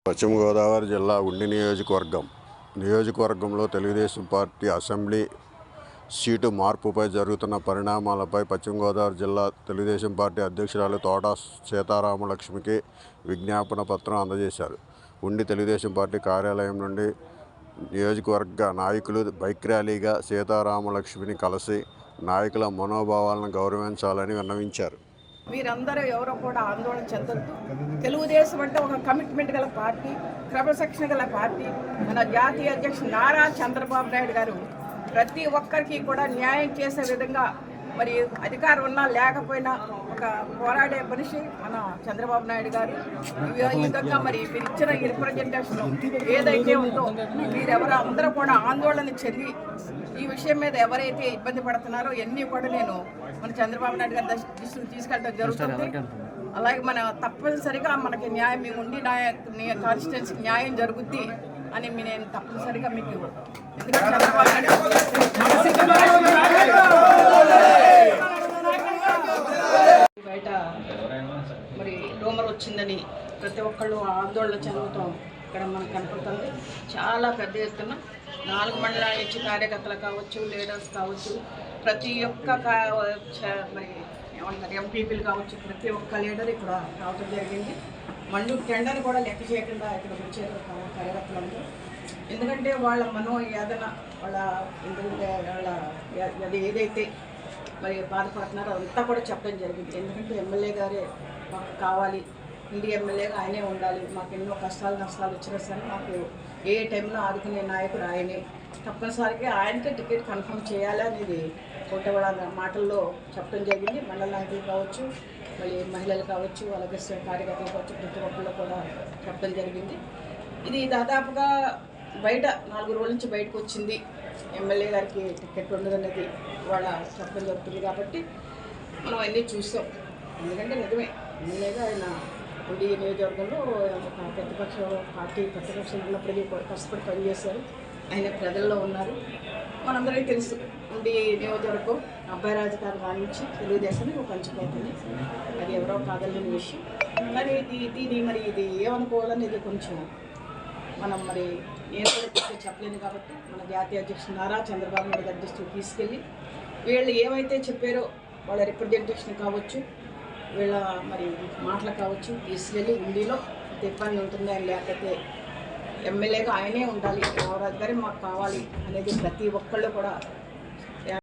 పశ్చిమ గోదావరి జిల్లా ఉండి నియోజకవర్గంలో తెలుగుదేశం పార్టీ అసెంబ్లీ సీటు మార్పుపై జరుగుతున్న పరిణామాలపై పశ్చిమ గోదావరి జిల్లా తెలుగుదేశం పార్టీ అధ్యక్షురాలు తోట సీతారామలక్ష్మికి విజ్ఞాపన పత్రం అందజేశారు. ఉండి తెలుగుదేశం పార్టీ కార్యాలయం నుండి నియోజకవర్గ నాయకులు బైక్ ర్యాలీగా సీతారామలక్ష్మిని కలిసి నాయకుల మనోభావాలను గౌరవించాలని విన్నవించారు. మీరందరూ ఎవరో కూడా ఆందోళన చెందొద్దు. తెలుగుదేశం అంటే ఒక కమిట్మెంట్ గల పార్టీ, క్రమశిక్షణ గల పార్టీ. మన జాతీయ అధ్యక్షుడు నారా చంద్రబాబు నాయుడు గారు ప్రతి ఒక్కరికి కూడా న్యాయం చేసే విధంగా మరి అధికారం ఉన్నా లేకపోయినా ఒక పోరాడే మనిషి మన చంద్రబాబు నాయుడు గారు. ఈ విధంగా మరి మీరు ఇచ్చిన రిప్రజెంటేషన్ ఏదైతే ఉందో మీరెవరు అందరూ కూడా ఆందోళన చెంది ఈ విషయం మీద ఎవరైతే ఇబ్బంది పడుతున్నారో అన్నీ కూడా నేను మన చంద్రబాబు నాయుడు గారి దృష్టికి తీసుకెళ్ళడం జరుగుతుంది. అలాగే మన తప్పనిసరిగా మనకి న్యాయం మీ ఉండి కాన్స్టిట్యున్సీకి న్యాయం జరుగుద్ది అని నేను తప్పనిసరిగా మీకు, ఎందుకంటే చంద్రబాబు బయట మరి రూమర్ వచ్చిందని ప్రతి ఒక్కళ్ళు ఆందోళన చెందుతాం ఇక్కడ మనకు కనపడుతుంది. చాలా పెద్ద ఎత్తున 4 మండలాల నుంచి కార్యకర్తలు కావచ్చు, లీడర్స్ కావచ్చు, ప్రతి ఒక్క మరి ఏమంటారు ఎంపీపీలు కావచ్చు, ప్రతి ఒక్క లీడర్ ఇక్కడ రావడం జరిగింది. మండు టెండర్ కూడా లెక్క చేయకుండా ఇక్కడ వచ్చారు కార్యకర్తలందరూ. ఎందుకంటే వాళ్ళ మనోయాదన, ఎందుకంటే వాళ్ళ అది ఏదైతే మరి బాధపడుతున్నారో అదంతా కూడా చెప్పడం జరిగింది. ఎందుకంటే ఎమ్మెల్యే గారే మాకు కావాలి, ఇండి ఎమ్మెల్యేగా ఆయనే ఉండాలి, మాకు ఎన్నో కష్టాలు నష్టాలు వచ్చినా సరే మాకు ఏ టైంలో ఆదుకునే నాయకుడు ఆయనే, తప్పనిసరిగా ఆయనకే టికెట్ కన్ఫర్మ్ చేయాలి అనేది కోటవాడ మాటల్లో చెప్పడం జరిగింది. మండల నాయకులు కావచ్చు, మళ్ళీ మహిళలు కావచ్చు, అలాగే కార్యకర్తలు కావచ్చు, ప్రతి ఒక్కళ్ళు కూడా చెప్పడం జరిగింది. ఇది దాదాపుగా బయట 4 రోజుల నుంచి బయటకు వచ్చింది, ఎమ్మెల్యే గారికి టికెట్ ఉండదనేది వాళ్ళ చెప్పడం జరుగుతుంది. కాబట్టి మనం అన్నీ చూసాం. ఎందుకంటే నిజమే, ఎమ్మెల్యేగా ఆయన ఉండి నియోజకవర్గంలో ఒక ప్రతిపక్షం ఉన్నప్పటికీ కష్టపడి పనిచేశారు. ఆయన ప్రజల్లో ఉన్నారు. మనందరికీ తెలుసు, ఉండి నియోజకవర్గం అబ్బాయి రాజకీయాలు కానించి తెలుగుదేశానికి పంచిపోతుంది. అది ఎవరో కాదలేని విషయం. మరి ఇది ఏమనుకోవాలనేది కొంచెం మనం మరి నేను కూడా చెప్పలేను. కాబట్టి మన జాతీయ అధ్యక్షుడు నారా చంద్రబాబు నాయుడు గారి దృష్టికి తీసుకెళ్ళి వీళ్ళు ఏమైతే చెప్పారో వాళ్ళ రిప్రజెంటేషన్ కావచ్చు, వీళ్ళ మరి మాటలు కావచ్చు తీసుకెళ్ళి ఉండిలో ఇబ్బంది ఉంటుందా లేకపోతే ఎమ్మెల్యేగా ఆయనే ఉండాలి, రామరాజు గారే మాకు కావాలి అనేది ప్రతి ఒక్కళ్ళు కూడా